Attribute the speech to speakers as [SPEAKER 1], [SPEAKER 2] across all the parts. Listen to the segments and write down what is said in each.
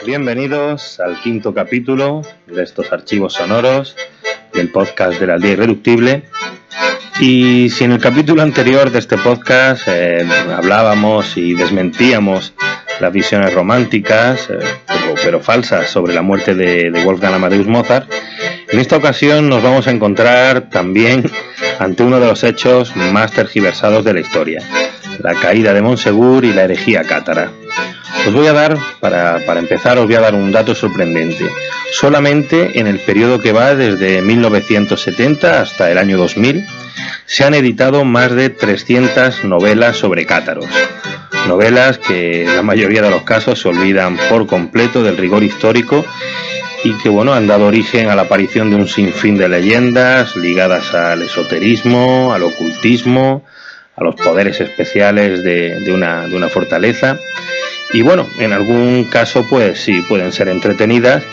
[SPEAKER 1] Bienvenidos al quinto capítulo de estos archivos sonoros del podcast de la Aldea Irreductible. Y si en el capítulo anterior de este podcast hablábamos y desmentíamos las visiones románticas, pero falsas, sobre la muerte de Wolfgang Amadeus Mozart, en esta ocasión nos vamos a encontrar también ante uno de los hechos más tergiversados de la historia: la caída de Montsegur y la herejía cátara. Os voy a dar, para empezar, os voy a dar un dato sorprendente. Solamente en el periodo que va desde 1970 hasta el año 2000 se han editado más de 300 novelas sobre cátaros. Novelas que en la mayoría de los casos se olvidan por completo del rigor histórico y que han dado origen a la aparición de un sinfín de leyendas ligadas al esoterismo, al ocultismo, a los poderes especiales de una fortaleza. Y en algún caso pues sí, pueden ser entretenidas,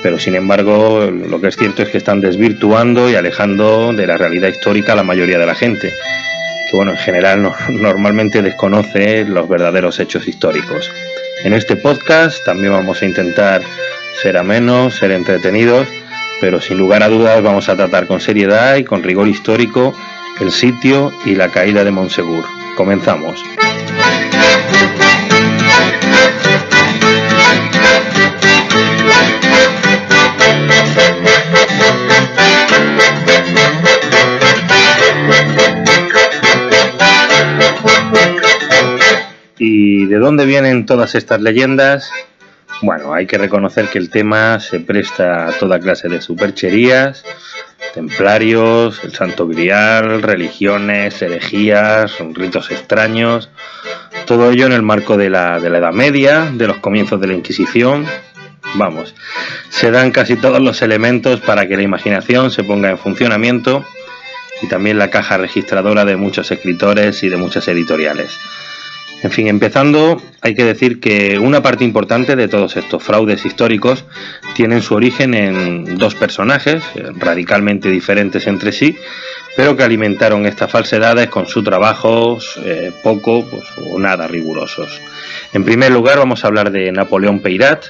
[SPEAKER 1] pero sin embargo lo que es cierto es que están desvirtuando y alejando de la realidad histórica a la mayoría de la gente, que en general normalmente desconoce los verdaderos hechos históricos. En este podcast también vamos a intentar ser amenos, ser entretenidos, pero sin lugar a dudas vamos a tratar con seriedad y con rigor histórico el sitio y la caída de Montsegur. Comenzamos. ¿Y de dónde vienen todas estas leyendas? Hay que reconocer que el tema se presta a toda clase de supercherías: templarios, el Santo Grial, religiones, herejías, ritos extraños. Todo ello en el marco de la Edad Media, de los comienzos de la Inquisición. Se dan casi todos los elementos para que la imaginación se ponga en funcionamiento, y también la caja registradora de muchos escritores y de muchas editoriales. En fin, empezando, hay que decir que una parte importante de todos estos fraudes históricos tienen su origen en dos personajes radicalmente diferentes entre sí, pero que alimentaron estas falsedades con sus trabajos poco o nada rigurosos. En primer lugar, vamos a hablar de Napoleón Peyrat,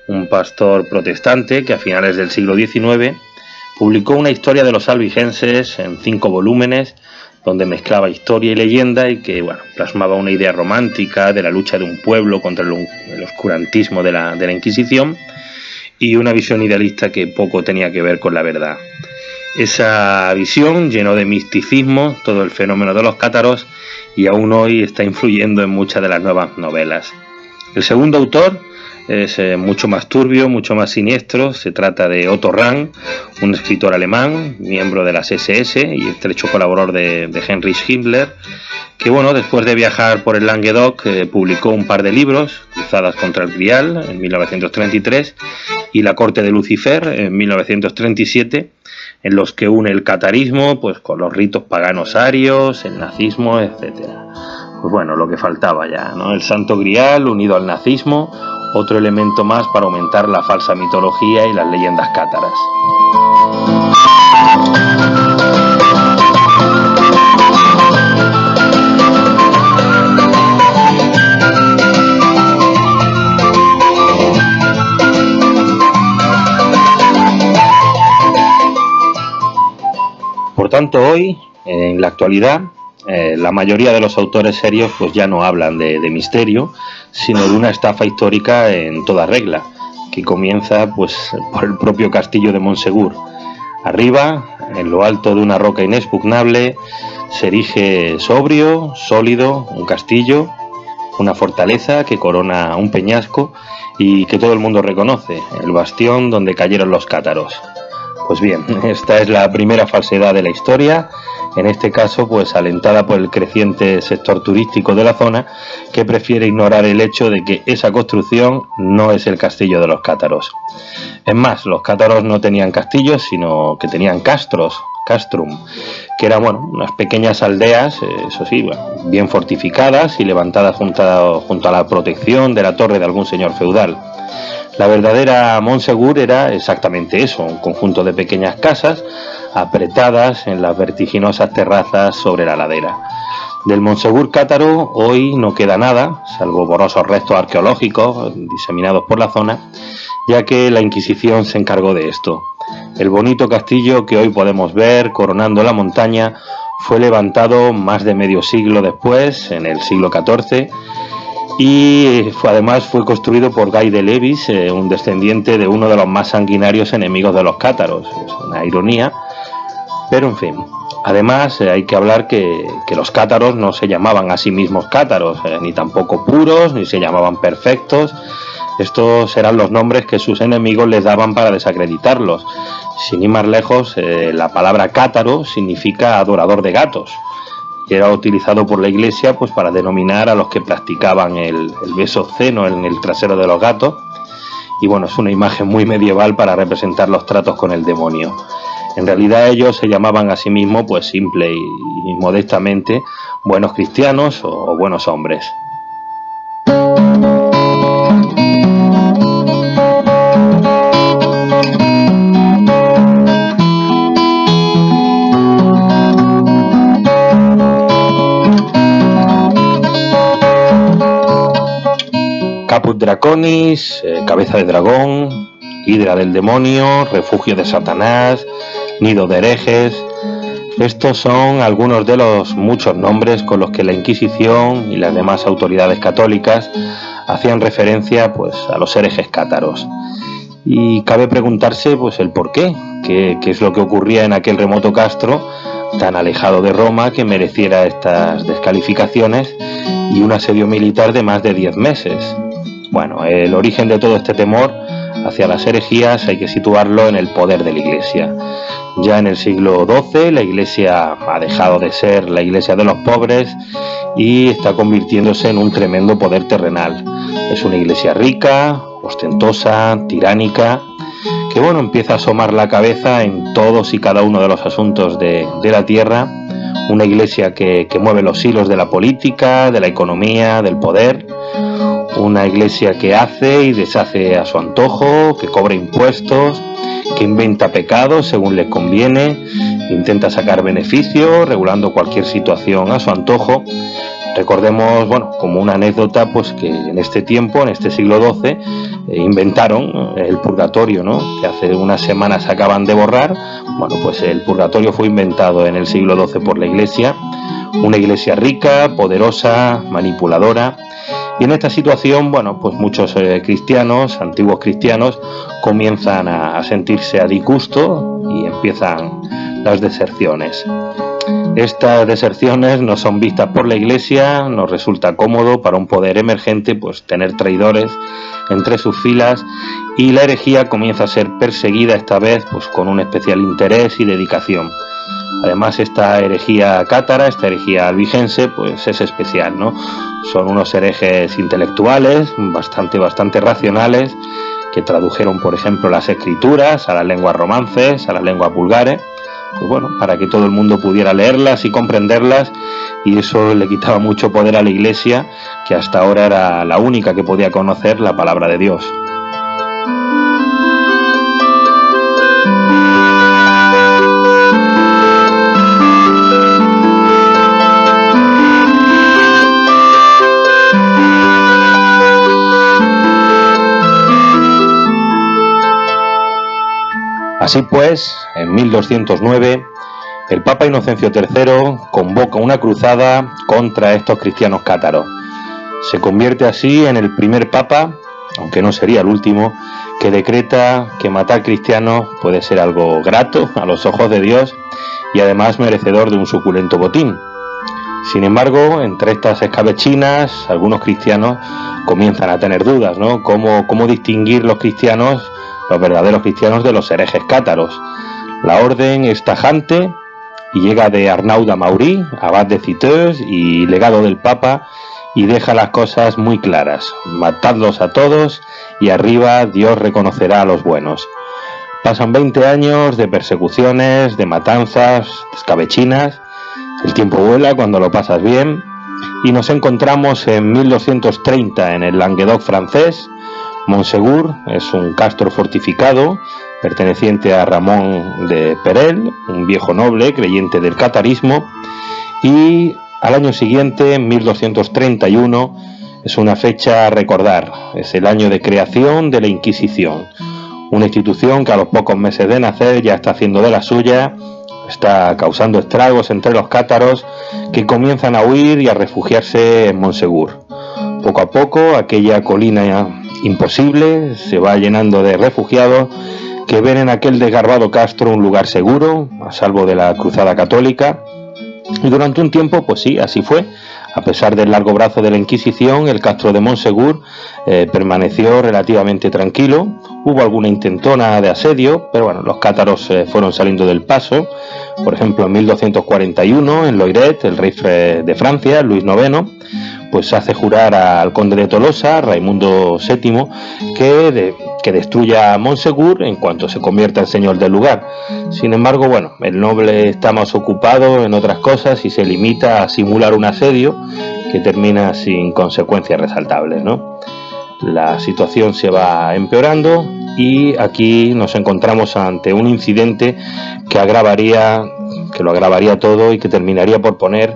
[SPEAKER 1] un pastor protestante que a finales del siglo XIX publicó una historia de los albigenses en 5 volúmenes, donde mezclaba historia y leyenda y que plasmaba una idea romántica de la lucha de un pueblo contra el oscurantismo de la Inquisición y una visión idealista que poco tenía que ver con la verdad. Esa visión llenó de misticismo todo el fenómeno de los cátaros y aún hoy está influyendo en muchas de las nuevas novelas. El segundo autor es mucho más turbio, mucho más siniestro. Se trata de Otto Rahn, un escritor alemán, miembro de las SS y estrecho colaborador de Heinrich Himmler, que después de viajar por el Languedoc publicó un par de libros: Cruzadas contra el Grial en 1933 y La corte de Lucifer en 1937, en los que une el catarismo con los ritos paganos arios, el nazismo, etcétera. Lo que faltaba ya, ¿no? El Santo Grial unido al nazismo, otro elemento más para aumentar la falsa mitología y las leyendas cátaras. Por tanto, hoy, en la actualidad, la mayoría de los autores serios ya no hablan de misterio, sino de una estafa histórica en toda regla, que comienza por el propio castillo de Montsegur. Arriba, en lo alto de una roca inexpugnable, se erige sobrio, sólido, un castillo, una fortaleza que corona un peñasco y que todo el mundo reconoce: el bastión donde cayeron los cátaros. Pues bien, esta es la primera falsedad de la historia, en este caso alentada por el creciente sector turístico de la zona, que prefiere ignorar el hecho de que esa construcción no es el castillo de los cátaros. Es más, los cátaros no tenían castillos, sino que tenían castros, castrum, que eran unas pequeñas aldeas, eso sí, bien fortificadas y levantadas junto a la protección de la torre de algún señor feudal. La verdadera Montsegur era exactamente eso: un conjunto de pequeñas casas apretadas en las vertiginosas terrazas sobre la ladera. Del Monsegur cátaro hoy no queda nada, salvo borrosos restos arqueológicos diseminados por la zona, ya que la Inquisición se encargó de esto. El bonito castillo que hoy podemos ver coronando la montaña fue levantado más de medio siglo después, en el siglo XIV, y además fue construido por Guy de Lewis, un descendiente de uno de los más sanguinarios enemigos de los cátaros. Es una ironía, pero en fin. Además, hay que hablar que los cátaros no se llamaban a sí mismos cátaros, ni tampoco puros, ni se llamaban perfectos. Estos eran los nombres que sus enemigos les daban para desacreditarlos. Sin ir más lejos, la palabra cátaro significa adorador de gatos, y era utilizado por la Iglesia pues para denominar a los que practicaban el beso obsceno en el trasero de los gatos. Y bueno, es una imagen muy medieval para representar los tratos con el demonio. En realidad ellos se llamaban a sí mismos pues simple y modestamente buenos cristianos o buenos hombres. Caput Draconis, cabeza de dragón, hidra del demonio, refugio de Satanás, nido de herejes. Estos son algunos de los muchos nombres con los que la Inquisición y las demás autoridades católicas hacían referencia pues a los herejes cátaros. Y cabe preguntarse pues el por qué es lo que ocurría en aquel remoto castro tan alejado de Roma que mereciera estas descalificaciones y un asedio militar de más de 10 meses. Bueno, el origen de todo este temor hacia las herejías hay que situarlo en el poder de la Iglesia. Ya en el siglo XII la Iglesia ha dejado de ser la Iglesia de los pobres y está convirtiéndose en un tremendo poder terrenal. Es una Iglesia rica, ostentosa, tiránica, que bueno, empieza a asomar la cabeza en todos y cada uno de los asuntos de la tierra. Una Iglesia que mueve los hilos de la política, de la economía, del poder. Una Iglesia que hace y deshace a su antojo, que cobra impuestos, que inventa pecados según le conviene, intenta sacar beneficio, regulando cualquier situación a su antojo. Recordemos, bueno, como una anécdota, pues que en este tiempo, en este siglo XII, inventaron el purgatorio, ¿no? Que hace unas semanas acaban de borrar. Bueno, pues el purgatorio fue inventado en el siglo XII por la Iglesia, una Iglesia rica, poderosa, manipuladora. Y en esta situación, bueno, pues muchos cristianos, antiguos cristianos, comienzan a sentirse a disgusto y empiezan las deserciones. Estas deserciones no son vistas por la Iglesia, nos resulta cómodo para un poder emergente pues tener traidores entre sus filas, y la herejía comienza a ser perseguida esta vez pues con un especial interés y dedicación. Además, esta herejía cátara, esta herejía albigense, pues es especial, ¿no? Son unos herejes intelectuales, bastante racionales, que tradujeron, por ejemplo, las escrituras a las lenguas romances, a las lenguas vulgares, pues bueno, para que todo el mundo pudiera leerlas y comprenderlas, y eso le quitaba mucho poder a la Iglesia, que hasta ahora era la única que podía conocer la palabra de Dios. Así pues, en 1209, el Papa Inocencio III convoca una cruzada contra estos cristianos cátaros. Se convierte así en el primer papa, aunque no sería el último, que decreta que matar cristianos puede ser algo grato a los ojos de Dios y además merecedor de un suculento botín. Sin embargo, entre estas escabechinas, algunos cristianos comienzan a tener dudas, ¿no? ¿Cómo distinguir los verdaderos cristianos de los herejes cátaros? La orden es tajante y llega de Arnaud d'Amaury, abad de Citeaux y legado del Papa, y deja las cosas muy claras: matadlos a todos y arriba Dios reconocerá a los buenos. Pasan 20 años de persecuciones, de matanzas, de escabechinas. El tiempo vuela cuando lo pasas bien, y nos encontramos en 1230 en el Languedoc francés. Montsegur es un castro fortificado perteneciente a Ramón de Perel, un viejo noble creyente del catarismo, y Al año siguiente, 1231, es una fecha a recordar. Es el año de creación de la Inquisición, una institución que a los pocos meses de nacer ya está haciendo de la suya, está causando estragos entre los cátaros, que comienzan a huir y a refugiarse en Montsegur. Poco a poco, aquella colina imposible se va llenando de refugiados que ven en aquel desgarbado castro un lugar seguro, a salvo de la cruzada católica. Y durante un tiempo, pues sí, así fue. A pesar del largo brazo de la Inquisición, el castro de Montsegur permaneció relativamente tranquilo. Hubo alguna intentona de asedio, pero bueno, los cátaros fueron saliendo del paso. Por ejemplo, en 1241, en Loiret, el rey de Francia, Luis IX, pues hace jurar al conde de Tolosa, Raimundo VII, que destruya Montsegur en cuanto se convierta en señor del lugar. Sin embargo, bueno, el noble está más ocupado en otras cosas y se limita a simular un asedio que termina sin consecuencias resaltables, ¿no? La situación se va empeorando y aquí nos encontramos ante un incidente que lo agravaría todo y que terminaría por poner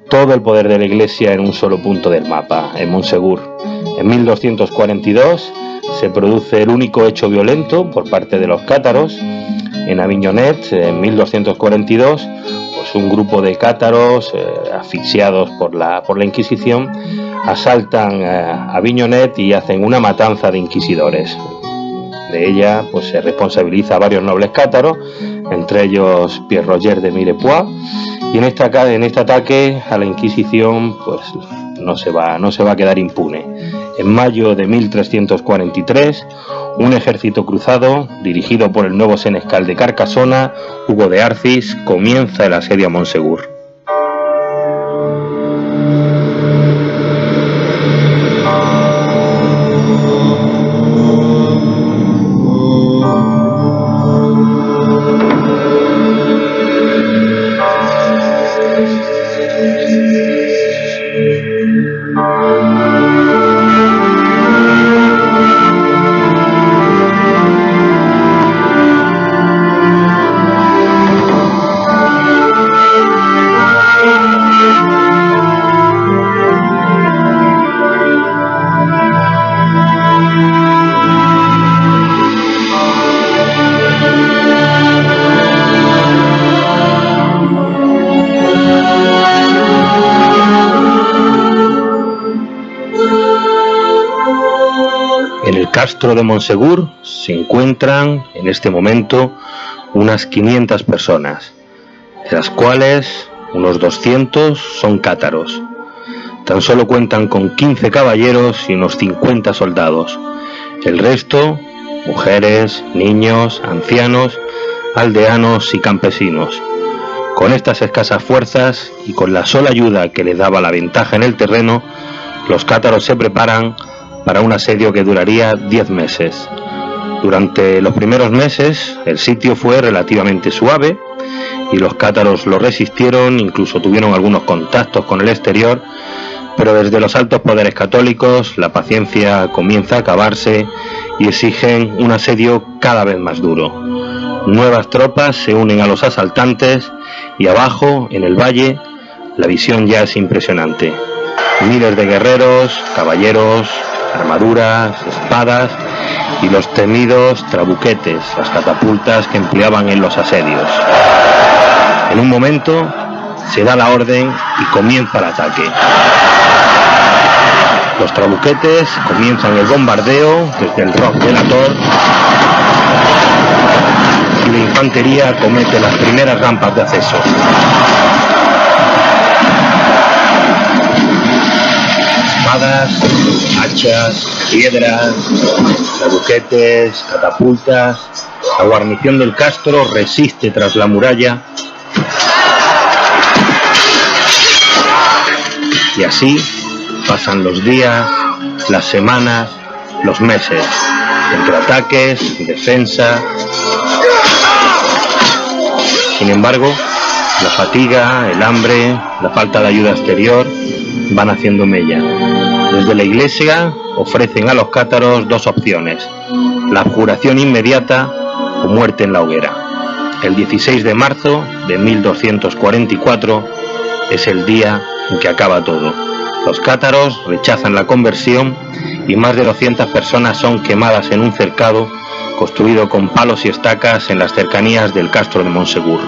[SPEAKER 1] todo el poder de la Iglesia en un solo punto del mapa, en Montsegur. En 1242 se produce el único hecho violento por parte de los cátaros. En Avignonet, en 1242, pues un grupo de cátaros asfixiados por la Inquisición asaltan Avignonet y hacen una matanza de inquisidores. De ella pues se responsabiliza a varios nobles cátaros, entre ellos Pierre Roger de Mirepoix, y en este ataque a la Inquisición pues no se va a quedar impune. En mayo de 1343, un ejército cruzado, dirigido por el nuevo senescal de Carcasona, Hugo de Arcis, comienza el asedio a Montsegur. En el castro de Montsegur se encuentran en este momento unas 500 personas, de las cuales unos 200 son cátaros. Tan solo cuentan con 15 caballeros y unos 50 soldados. El resto, mujeres, niños, ancianos, aldeanos y campesinos. Con estas escasas fuerzas y con la sola ayuda que les daba la ventaja en el terreno, los cátaros se preparan para un asedio que duraría 10 meses. Durante los primeros meses el sitio fue relativamente suave y los cátaros lo resistieron, incluso tuvieron algunos contactos con el exterior, pero desde los altos poderes católicos la paciencia comienza a acabarse y exigen un asedio cada vez más duro. Nuevas tropas se unen a los asaltantes y abajo, en el valle, la visión ya es impresionante. Miles de guerreros, caballeros, armaduras, espadas y los temidos trabuquetes, las catapultas que empleaban en los asedios. En un momento se da la orden y comienza el ataque. Los trabuquetes comienzan el bombardeo desde el Roc de la Tor y la infantería comete las primeras rampas de acceso. Espadas, hachas, piedras, trabuquetes, catapultas. La guarnición del castro resiste tras la muralla. Y así pasan los días, las semanas, los meses, entre ataques, defensa. Sin embargo, la fatiga, el hambre, la falta de ayuda exterior van haciendo mella. Desde la Iglesia ofrecen a los cátaros dos opciones: la abjuración inmediata o muerte en la hoguera. El 16 de marzo de 1244 es el día en que acaba todo. Los cátaros rechazan la conversión y más de 200 personas son quemadas en un cercado construido con palos y estacas en las cercanías del castro de Montsegur.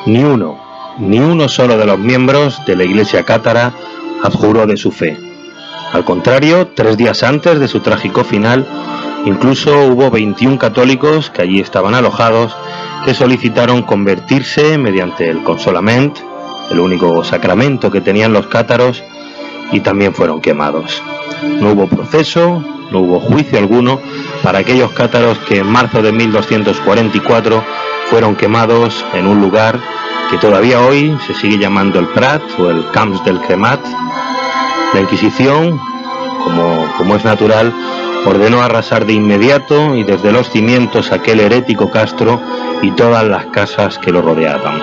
[SPEAKER 1] Ni uno solo de los miembros de la iglesia cátara abjuró de su fe. Al contrario, 3 días antes de su trágico final, incluso hubo 21 católicos que allí estaban alojados que solicitaron convertirse mediante el consolament, el único sacramento que tenían los cátaros, y también fueron quemados. No hubo proceso, no hubo juicio alguno para aquellos cátaros que en marzo de 1244 fueron quemados en un lugar que todavía hoy se sigue llamando el Prat o el Camps del Cremat. La Inquisición, como es natural, ordenó arrasar de inmediato y desde los cimientos aquel herético castro y todas las casas que lo rodeaban.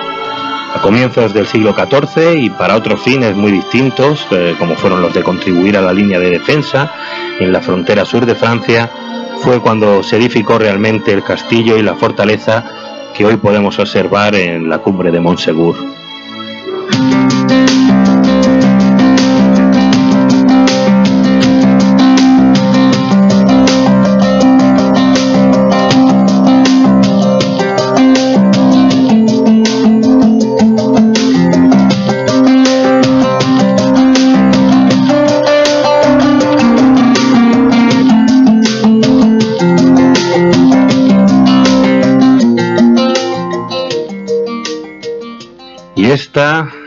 [SPEAKER 1] A comienzos del siglo XIV y para otros fines muy distintos, como fueron los de contribuir a la línea de defensa en la frontera sur de Francia, fue cuando se edificó realmente el castillo y la fortaleza que hoy podemos observar en la cumbre de Montsegur.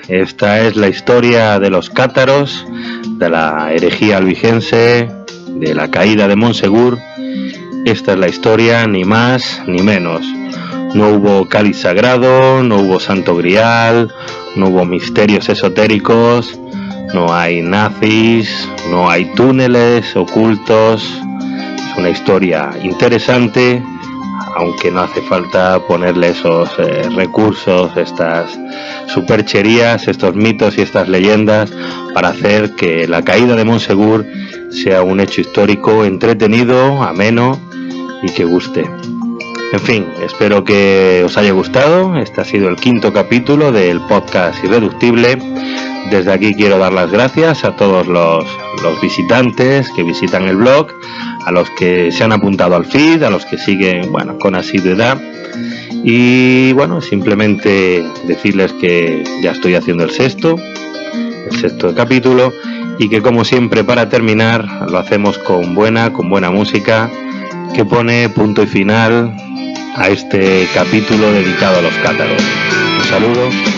[SPEAKER 1] Esta es la historia de los cátaros, de la herejía albigense, de la caída de Montsegur. Esta es la historia, ni más ni menos. No hubo cáliz sagrado, no hubo santo grial, no hubo misterios esotéricos, no hay nazis, no hay túneles ocultos. Es una historia interesante, aunque no hace falta ponerle esos recursos, estas supercherías, estos mitos y estas leyendas para hacer que la caída de Montsegur sea un hecho histórico entretenido, ameno y que guste. En fin, espero que os haya gustado. Este ha sido el 5º capítulo del podcast Irreductible. Desde aquí quiero dar las gracias a todos los visitantes que visitan el blog, a los que se han apuntado al feed, a los que siguen, con asiduidad. Y simplemente decirles que ya estoy haciendo el sexto capítulo y que, como siempre, para terminar lo hacemos con buena música que pone punto y final a este capítulo dedicado a los cátaros. Un saludo.